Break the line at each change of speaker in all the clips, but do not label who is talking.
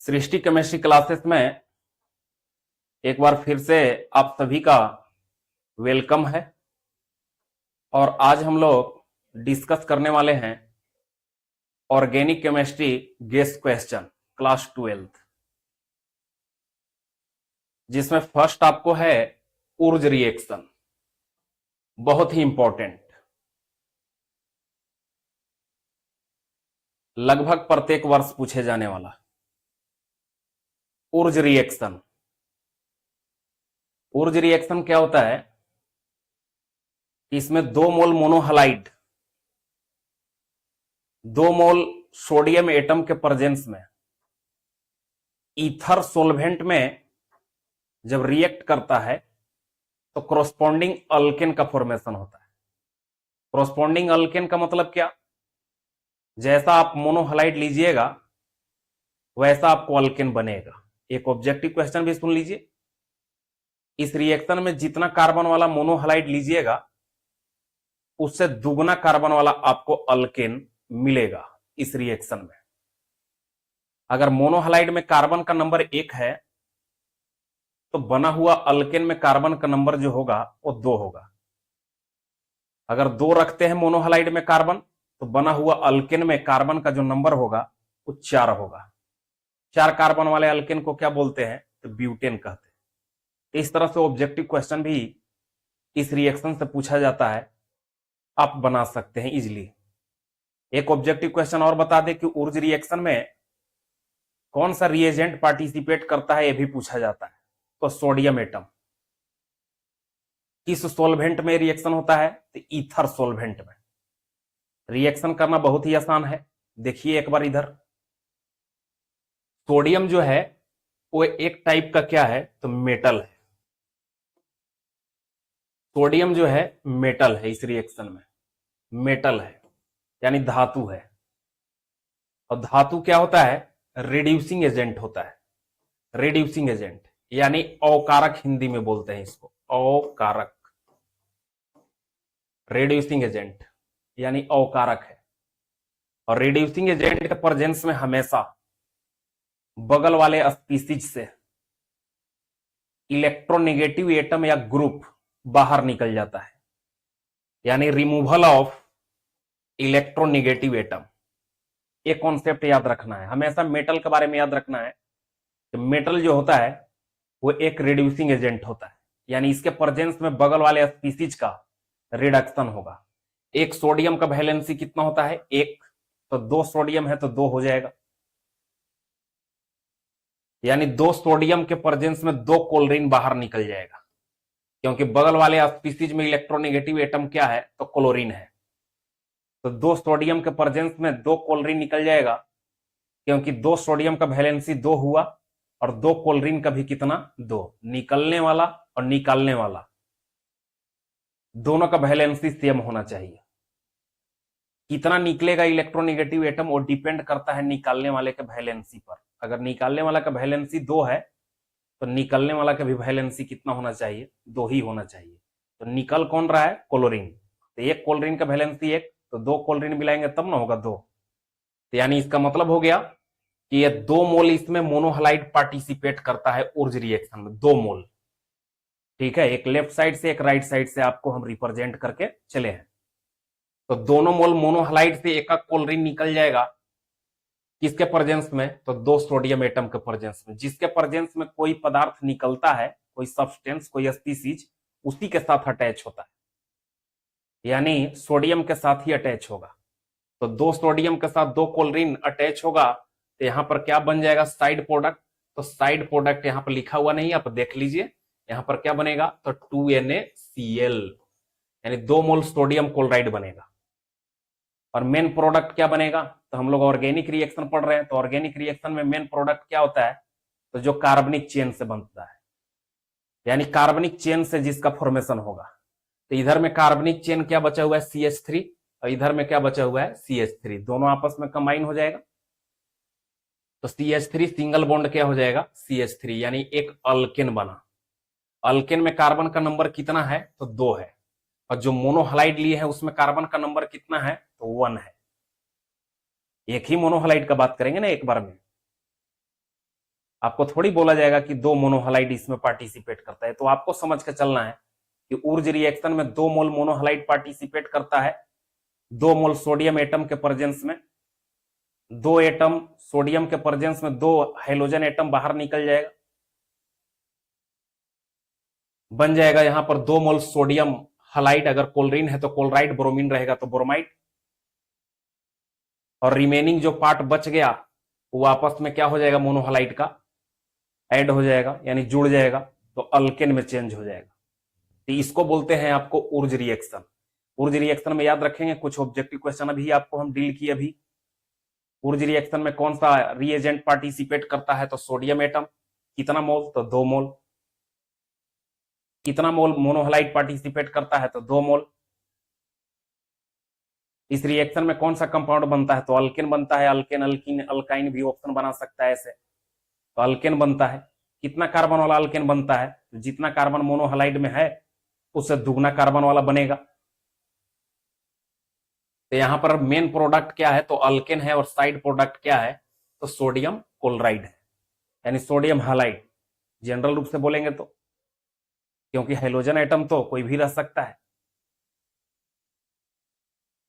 सृष्टि chemistry classes में एक बार फिर से आप सभी का वेलकम है। और आज हम लोग डिस्कस करने वाले हैं organic chemistry guest question class 12th, जिसमें फर्स्ट आपको है उर्ज रिएक्शन। बहुत ही इंपॉर्टेंट, लगभग प्रत्येक वर्ष पूछे जाने वाला उर्ज रिएक्शन। उर्ज रिएक्शन क्या होता है? इसमें 2 मोल मोनोहलाइड 2 मोल सोडियम एटम के प्रेजेंस में ईथर सोल्वेंट में जब रिएक्ट करता है तो कोरोस्पोंडिंग अल्केन का फॉर्मेशन होता है। कोरोस्पोंडिंग अल्केन का मतलब क्या? जैसा आप मोनोहलाइड लीजिएगा वैसा आपको अल्केन बनेगा। एक ऑब्जेक्टिव क्वेश्चन भी सुन लीजिए, इस रिएक्शन में जितना कार्बन वाला मोनोहलाइड लीजिएगा उससे दुगना कार्बन वाला आपको अल्केन मिलेगा। इस रिएक्शन में अगर मोनोहलाइड में कार्बन का नंबर 1 है तो बना हुआ अल्केन में कार्बन का नंबर जो होगा वो 2 होगा। अगर 2 रखते हैं मोनोहलाइड में कार्बन तो बना हुआ अल्केन में कार्बन का जो नंबर होगा वो 4 होगा। 4 कार्बन वाले अल्केन को क्या बोलते हैं? तो ब्यूटेन कहते हैं। इस तरह से ऑब्जेक्टिव क्वेश्चन भी इस रिएक्शन से पूछा जाता है, आप बना सकते हैं इजीली। एक ऑब्जेक्टिव क्वेश्चन और बता दें कि उर्ज रिएक्शन में कौन सा रिएजेंट पार्टिसिपेट करता है, यह भी पूछा जाता है। तो सोडियम एटम। किस सोल्वेंट में रिएक्शन होता है? तो ईथर सोल्वेंट में। रिएक्शन करना बहुत ही आसान है, देखिए एक बार इधर। सोडियम जो है वो एक टाइप का क्या है? तो मेटल है। सोडियम जो है मेटल है, इस रिएक्शन में मेटल है यानी धातु है। और धातु क्या होता है? रिड्यूसिंग एजेंट होता है। रिड्यूसिंग एजेंट यानी अवकारक, हिंदी में बोलते हैं इसको अवकारक। रिड्यूसिंग एजेंट यानी अवकारक है। और रिड्यूसिंग एजेंट के प्रेजेंस में हमेशा बगल वाले स्पीसीज से इलेक्ट्रोनेगेटिव एटम या ग्रुप बाहर निकल जाता है, यानी रिमूवल ऑफ इलेक्ट्रोनेगेटिव एटम। एक कॉन्सेप्ट याद रखना है, हमेशा मेटल के बारे में याद रखना है कि मेटल जो होता है वो एक रिड्यूसिंग एजेंट होता है, यानी इसके प्रेजेंस में बगल वाले स्पीसीज का रिडक्शन होगा। एक सोडियम का वैलेंसी कितना होता है? 1। तो 2 सोडियम है तो 2 हो जाएगा, यानी 2 सोडियम के प्रेजेंस में 2 क्लोरीन बाहर निकल जाएगा, क्योंकि बगल वाले स्पीसीज में इलेक्ट्रोनेगेटिव एटम क्या है? तो क्लोरीन है। तो 2 सोडियम के प्रेजेंस में 2 क्लोरीन निकल जाएगा, क्योंकि 2 सोडियम का वैलेंसी 2 हुआ और 2 क्लोरीन का भी कितना? 2। निकलने वाला और निकालने वाला दोनों का वैलेंसी सेम होना चाहिए। कितना निकलेगा इलेक्ट्रोनेगेटिव एटम वो डिपेंड करता है निकालने वाले के वैलेंसी पर। अगर निकालने वाला का वैलेंसी 2 है तो निकलने वाला का भी वैलेंसी कितना होना चाहिए? 2 ही होना चाहिए। तो निकल कौन रहा है? क्लोरीन। तो एक क्लोरीन का वैलेंसी 1, तो 2 क्लोरीन मिलाएंगे तब ना होगा 2। तो यानी इसका मतलब हो गया कि ये 2 मोल इसमें मोनोहलाइड पार्टिसिपेट करता है उर्ज रिएक्शन में। 2 मोल, ठीक है। एक लेफ्ट साइड से एक राइट साइड से आपको हम रिप्रेजेंट करके चले हैं। तो दोनों मोल मोनोहलाइड से एक क्लोरीन निकल जाएगा, किसके प्रेजेंस में? तो 2 सोडियम एटम के प्रेजेंस में। जिसके प्रेजेंस में कोई पदार्थ निकलता है, कोई सब्सटेंस, कोई स्पीसीज, उसी के साथ अटैच होता है, यानी सोडियम के साथ ही अटैच होगा। तो 2 सोडियम के साथ 2 क्लोरीन अटैच होगा, तो यहां पर क्या बन जाएगा? Side product. तो साइड प्रोडक्ट यहां पर लिखा हुआ नहीं, आप देख लीजिए यहां पर क्या बनेगा? तो 2NaCl, यानी 2 मोल सोडियम क्लोराइड बनेगा। और मेन प्रोडक्ट क्या बनेगा? तो हम लोग ऑर्गेनिक रिएक्शन पढ़ रहे हैं, तो ऑर्गेनिक रिएक्शन में मेन प्रोडक्ट क्या होता है? तो जो कार्बनिक चेन से बनता है, यानी कार्बनिक चेन से जिसका फॉर्मेशन होगा। तो इधर में कार्बनिक चेन क्या बचा हुआ है? CH3, और इधर में क्या बचा हुआ है? CH3। दोनों आपस में कंबाइन हो जाएगा, तो CH3 सिंगल बॉन्ड क्या हो जाएगा? CH3, यानी एक अल्केन बना। अल्केन में कार्बन का नंबर कितना है? तो 2 है। और जो मोनोहलाइड लिए हैं उसमें कार्बन का नंबर कितना है? तो 1 है। एक ही मोनोहलाइड का बात करेंगे ना एक बार में। आपको थोड़ी बोला जाएगा कि 2 मोनोहलाइड इसमें पार्टिसिपेट करता है, तो आपको समझ के चलना है कि ऊर्ज रिएक्शन में 2 मोल मोनोहलाइड पार्टिसिपेट करता है, 2 मोल सोडियम एटम के प्रेजेंस में, 2 एटम सोडियम के प्रेजेंस में 2 हाइड्रोजन एटम बाहर निकल जाएगा, बन जाएगा यहां पर 2 मोल सोडियम हलाइड, अगर क्लोरीन है तो क्लोराइड, ब्रोमीन रहेगा तो ब्रोमाइड, और रिमेनिंग जो पार्ट बच गया वो आपस में क्या हो जाएगा, मोनोहलाइड का ऐड हो जाएगा, यानी जुड़ जाएगा, तो अल्केन में चेंज हो जाएगा। तो इसको बोलते हैं आपको ऊर्ज रिएक्शन। ऊर्ज रिएक्शन में याद रखेंगे कुछ ऑब्जेक्टिव क्वेश्चन अभी आपको हम डील किए अभी। ऊर्ज रिएक्शन में कौन सा रिएजेंट पार्टिसिपेट करता है, तो सोडियम एटम, कितना मोल, तो 2 मोल। कितना मोल मोनोहलाइड पार्टिसिपेट करता है, तो 2 मोल। इस रिएक्शन में कौन सा कंपाउंड बनता है, तो अल्केन बनता है। अल्केन, अल्कीन, अल्काइन भी ऑप्शन बना सकता है ऐसे, तो अल्केन बनता है। कितना कार्बन वाला अल्केन बनता है, तो जितना कार्बन मोनोहलाइड में है उससे दुगना कार्बन वाला बनेगा। तो यहां पर मेन प्रोडक्ट क्या है, तो अल्केन है, और साइड प्रोडक्ट क्या है, तो सोडियम क्लोराइड है, यानी सोडियम हाइलाइड जनरल रूप से बोलेंगे तो, क्योंकि हाइड्रोजन एटम तो कोई भी रह सकता है।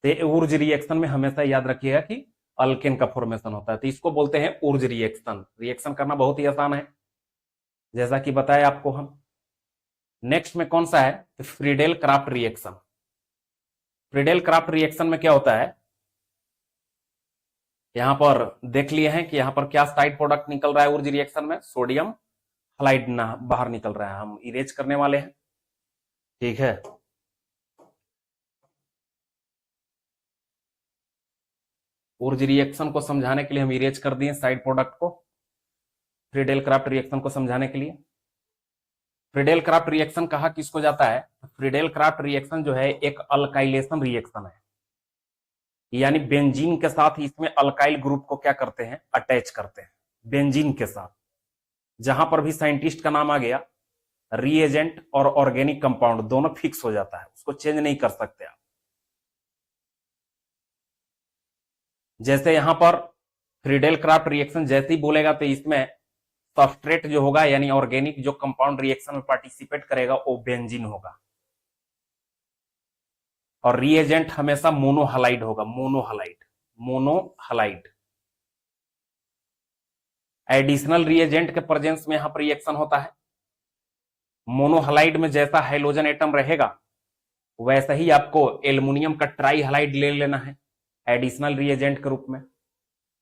तो ऊर्ज रिएक्शन में हमेशा याद रखिएगा कि अल्केन का फॉर्मेशन होता है, तो इसको बोलते हैं ऊर्ज रिएक्शन। रिएक्शन करना बहुत ही आसान है, जैसा कि बताया आपको हम। नेक्स्ट में कौन सा है, तो Friedel craft reaction. Friedel craft reaction में क्या होता है, यहां पर देख लिए हैं कि यहां पर क्या साइड प्रोडक्ट निकल रहा है ऊर्ज रिएक्शन में, सोडियम हलाइड बाहर निकल रहा है, हम इरेज करने वाले हैं, ठीक है। ऊर्ज रिएक्शन को समझाने के लिए हम इरेज कर दिए साइड प्रोडक्ट को, फ्रीडेल क्राफ्ट रिएक्शन को समझाने के लिए। फ्रीडेल क्राफ्ट रिएक्शन कहा किसको जाता है, फ्रीडेल क्राफ्ट रिएक्शन जो है एक अल्काइलेशन रिएक्शन है, यानी बेंजीन के साथ इसमें अल्काइल ग्रुप को क्या करते हैं, अटैच करते हैं बेंजीन के साथ। जहां पर भी साइंटिस्ट का नाम आ गया, रिएजेंट और ऑर्गेनिक कंपाउंड दोनों फिक्स हो जाता है, उसको चेंज नहीं कर सकते आप। जैसे यहां पर फ्रीडेल क्राफ्ट रिएक्शन जैसे ही बोलेगा तो इसमें सबस्ट्रेट जो होगा, यानी ऑर्गेनिक जो कंपाउंड रिएक्शन में पार्टिसिपेट करेगा वो बेंजीन होगा, और रिएजेंट हमेशा मोनोहलाइड होगा, मोनोहलाइड, मोनोहलाइड। एडिशनल रिएजेंट के प्रेजेंस में यहां पर रिएक्शन होता है। मोनोहलाइड में जैसा हाइड्रोजन एटम रहेगा वैसा ही आपको एल्युमिनियम का ट्राई हलाइड ले लेना है एडिशनल रिएजेंट के रूप में।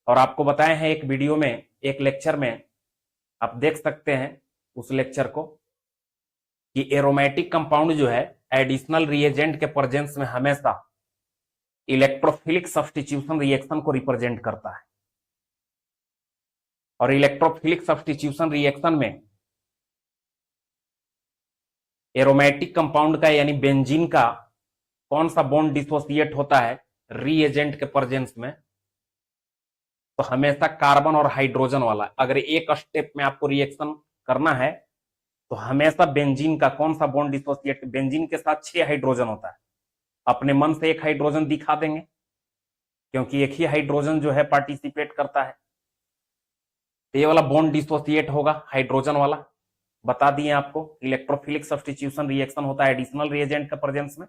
और आपको बताए हैं एक वीडियो में, एक लेक्चर में, आप देख सकते हैं उस लेक्चर को, कि एरोमेटिक कंपाउंड जो है एडिशनल रिएजेंट के प्रेजेंस में हमेशा इलेक्ट्रोफिलिक सब्स्टिट्यूशन रिएक्शन को रिप्रेजेंट करता है। और इलेक्ट्रोफिलिक सब्स्टिट्यूशन रिएक्शन में एरोमेटिक कंपाउंड का यानी बेंजीन का कौन सा बॉन्ड डिसोसिएट होता है रिएजेंट के प्रेजेंस में, तो हमेशा कार्बन और हाइड्रोजन वाला। अगर एक स्टेप में आपको रिएक्शन करना है तो हमेशा बेंजीन का कौन सा बॉन्ड डिसोसिएट, बेंजीन के साथ 6 हाइड्रोजन होता है, अपने मन से एक हाइड्रोजन दिखा देंगे क्योंकि एक ही हाइड्रोजन जो है पार्टिसिपेट करता है, तो ये वाला बॉन्ड डिसोसिएट होगा हाइड्रोजन वाला। बता दिए आपको इलेक्ट्रोफिलिक सब्स्टिट्यूशन रिएक्शन होता है एडिशनल रिएजेंट के प्रेजेंस में,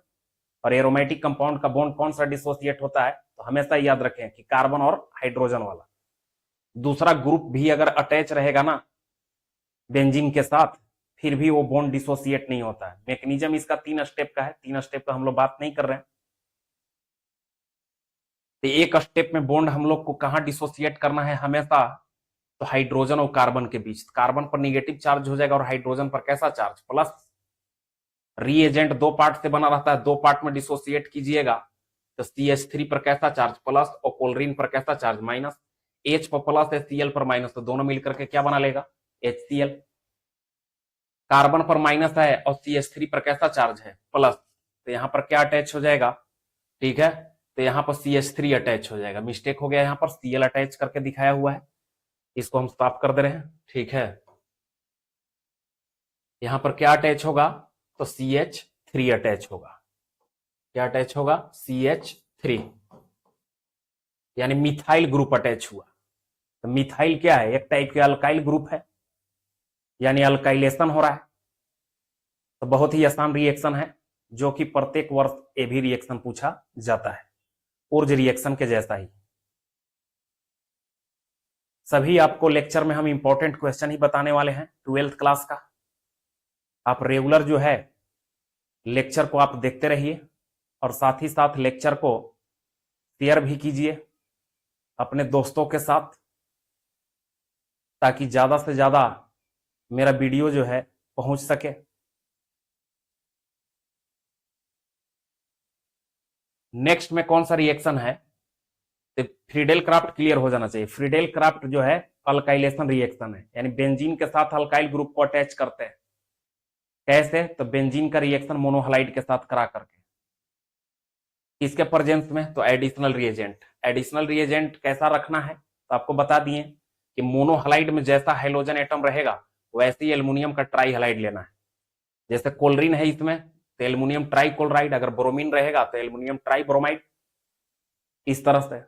और एरोमेटिक कंपाउंड का बॉन्ड कौन सा डिसोसिएट होता है, तो हमेशा याद रखें कि कार्बन और हाइड्रोजन वाला। दूसरा ग्रुप भी अगर अटैच रहेगा ना बेंजीन के साथ, फिर भी वो बॉन्ड डिसोसिएट नहीं होता है। मैकेनिज्म इसका 3 स्टेप का है, 3 स्टेप का हम लोग बात नहीं कर रहे हैं। तो एक स्टेप में बॉन्ड हम लोग को कहां डिसोसिएट करना है हमेशा, तो हाइड्रोजन और कार्बन के बीच। कार्बन पर निगेटिव चार्ज हो जाएगा और हाइड्रोजन पर कैसा चार्ज, प्लस। रिएजेंट 2 पार्ट से बना रहता है, 2 पार्ट में डिसोसिएट कीजिएगा तो CH3 पर कैसा चार्ज प्लस, और क्लोरीन पर कैसा चार्ज माइनस। H पर प्लस है, Cl पर माइनस, तो दोनों मिलकर के क्या बना लेगा, HCl। कार्बन पर माइनस है और CH3 पर कैसा चार्ज है, प्लस, तो यहां पर क्या अटैच हो जाएगा, ठीक है, तो यहां पर CH3 अटैच हो जाएगा। मिस्टेक हो गया, यहां पर Cl अटैच करके दिखाया हुआ है, इसको हम साफ कर दे रहे हैं, ठीक है। यहां पर क्या अटैच होगा, तो CH3 अटैच होगा। क्या अटैच होगा, CH3, यानी मिथाइल ग्रुप अटैच हुआ। तो मिथाइल क्या है, एक टाइप के अल्काइल ग्रुप है, यानी अल्काइलेशन हो रहा है। तो बहुत ही आसान रिएक्शन है, जो कि प्रत्येक वर्ष ये भी रिएक्शन पूछा जाता है, ऊर्ज रिएक्शन के जैसा ही। सभी आपको लेक्चर में हम इंपॉर्टेंट क्वेश्चन ही बताने वाले हैं 12th क्लास का। आप रेगुलर जो है लेक्चर को आप देखते रहिए और साथ ही साथ लेक्चर को शेयर भी कीजिए अपने दोस्तों के साथ, ताकि ज्यादा से ज्यादा मेरा वीडियो जो है पहुंच सके। नेक्स्ट में कौन सा रिएक्शन है, तो फ्रीडेल क्राफ्ट क्लियर हो जाना चाहिए। फ्रीडेल क्राफ्ट जो है अल्काइलेशन रिएक्शन है, यानी बेंजीन के साथ अल्काइल ग्रुप को अटैच करते हैं। कैसे, तो बेंजीन का रिएक्शन मोनोहलाइड के साथ करा करके। किसके प्रेजेंस में, तो एडिशनल रिएजेंट। एडिशनल रिएजेंट कैसा रखना है, तो आपको बता दिए कि मोनोहलाइड में जैसा हाइड्रोजन एटम रहेगा वैसे ही एल्युमिनियम का ट्राई हलाइड लेना है। जैसे क्लोरीन है इसमें तो एल्युमिनियम ट्राई क्लोराइड, अगर ब्रोमीन रहेगा तो एल्युमिनियम ट्राई ब्रोमाइड। इस तरह से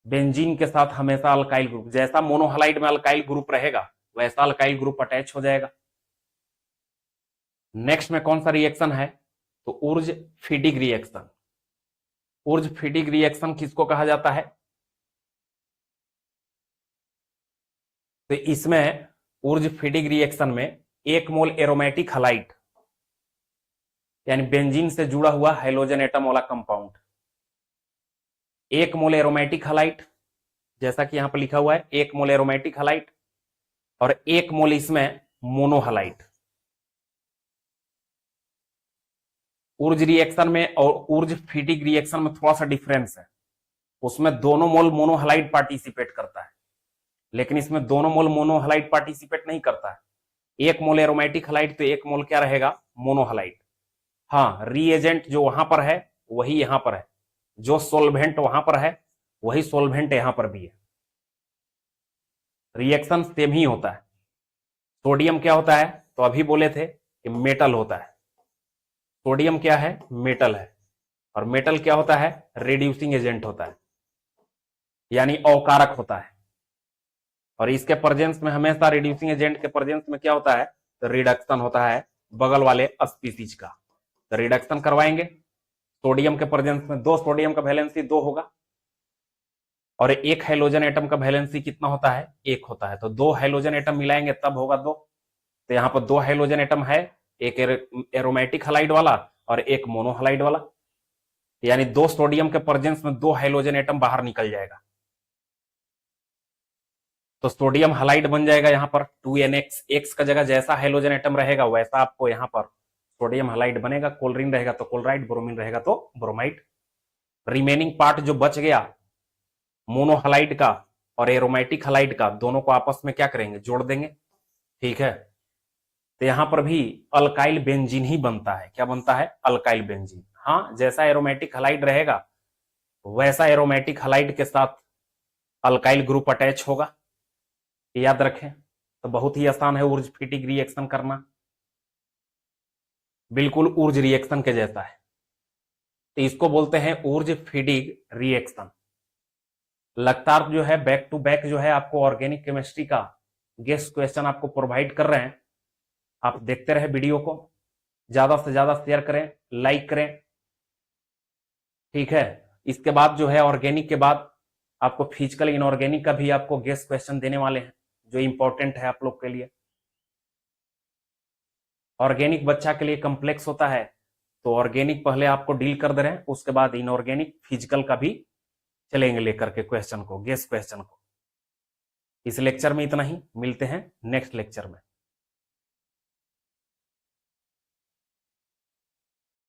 बेंजीन के साथ हमेशा अल्काइल ग्रुप, जैसा मोनोहलाइड में अल्काइल ग्रुप रहेगा वैसा अल्काइल ग्रुप अटैच हो जाएगा। नेक्स्ट में कौन सा रिएक्शन है, तो Wurtz feeding reaction. Wurtz feeding reaction किसको कहा जाता है, तो इसमें ऊर्ज फीडिंग रिएक्शन में 1 मोल एरोमेटिक हलाइड, यानी बेंजीन से जुड़ा हुआ हाइड्रोजन एटम वाला कंपाउंड, 1 मोल एरोमेटिक हलाइड, जैसा कि यहां पर लिखा हुआ है 1 मोल एरोमेटिक हलाइड, और 1 मोल इसमें मोनोहलाइड। ऊर्ज रिएक्शन में और ऊर्ज फीडिंग रिएक्शन में थोड़ा सा डिफरेंस है। उसमें दोनों मोल मोनोहलाइड पार्टिसिपेट करता है, लेकिन इसमें दोनों मोल मोनोहलाइड पार्टिसिपेट नहीं करता है। 1 मोल एरोमेटिक हलाइड तो 1 मोल क्या रहेगा, मोनोहलाइड। हाँ, रिएजेंट जो वहां पर है वही यहां पर है, जो सोल्वेंट वहां पर है वही सोल्वेंट यहां पर भी है। रिएक्शन सेम ही होता है। सोडियम क्या होता है, तो अभी बोले थे कि मेटल होता है। सोडियम क्या है, मेटल है। और मेटल क्या होता है, रिड्यूसिंग एजेंट होता है, यानी अवकारक होता है। और इसके प्रेजेंस में हमेशा रिड्यूसिंग एजेंट के प्रेजेंस में क्या होता है, तो रिडक्शन होता है बगल वाले स्पीसीज का। तो रिडक्शन करवाएंगे। सोडियम के प्रेजेंस में 2 सोडियम का वैलेंसी 2 होगा, और 1 हाइड्रोजन एटम का वैलेंसी कितना होता है, 1 होता है। तो 2 हाइड्रोजन एटम मिलाएंगे तब होगा 2। तो यहाँ पर 2 हाइड्रोजन एटम है, एक एरोमेटिक हलाइड वाला और एक मोनोहलाइड वाला, यानी 2 सोडियम के प्रेजेंस में 2 हाइड्रोजन एटम बाहर निकल जाएगा। तो सोडियम हलाइड बन जाएगा यहाँ पर 2NX। एक्स का जगह जैसा हाइड्रोजन एटम रहेगा वैसा आपको यहाँ पर सोडियम हलाइड बनेगा। क्लोरीन रहेगा तो क्लोराइड, ब्रोमीन रहेगा तो ब्रोमाइड। रिमेनिंग पार्ट जो बच गया मोनोहलाइड का और एरोमेटिक हलाइड का, दोनों को आपस में क्या करेंगे, जोड़ देंगे। ठीक है, तो यहां पर भी अल्काइल बेंजीन ही बनता है। क्या बनता है, अल्काइल बेंजीन। हाँ, जैसा एरोमेटिक हलाइड रहेगा वैसा एरोमेटिक हलाइड के साथ अल्काइल ग्रुप अटैच होगा, याद रखें। तो बहुत ही आसान है ऊर्ज फीडिंग रिएक्शन करना, बिल्कुल ऊर्ज रिएक्शन के जैसा है। तो इसको बोलते हैं ऊर्ज फीडिंग रिएक्शन। लगातार जो है बैक टू बैक जो है आपको ऑर्गेनिक केमिस्ट्री का गेस्ट क्वेश्चन आपको प्रोवाइड कर रहे हैं। आप देखते रहे वीडियो को, ज्यादा से ज्यादा शेयर करें, लाइक करें। ठीक है, इसके बाद जो है ऑर्गेनिक के बाद आपको फिजिकल इनऑर्गेनिक का भी आपको गेस्ट क्वेश्चन देने वाले हैं, जो इंपॉर्टेंट है आप लोग के लिए। ऑर्गेनिक बच्चा के लिए कम्प्लेक्स होता है, तो ऑर्गेनिक पहले आपको डील कर दे रहे हैं, उसके बाद इनऑर्गेनिक फिजिकल का भी चलेंगे लेकर के क्वेश्चन को, गेस्ट क्वेश्चन को। इस लेक्चर में इतना ही, मिलते हैं नेक्स्ट लेक्चर में।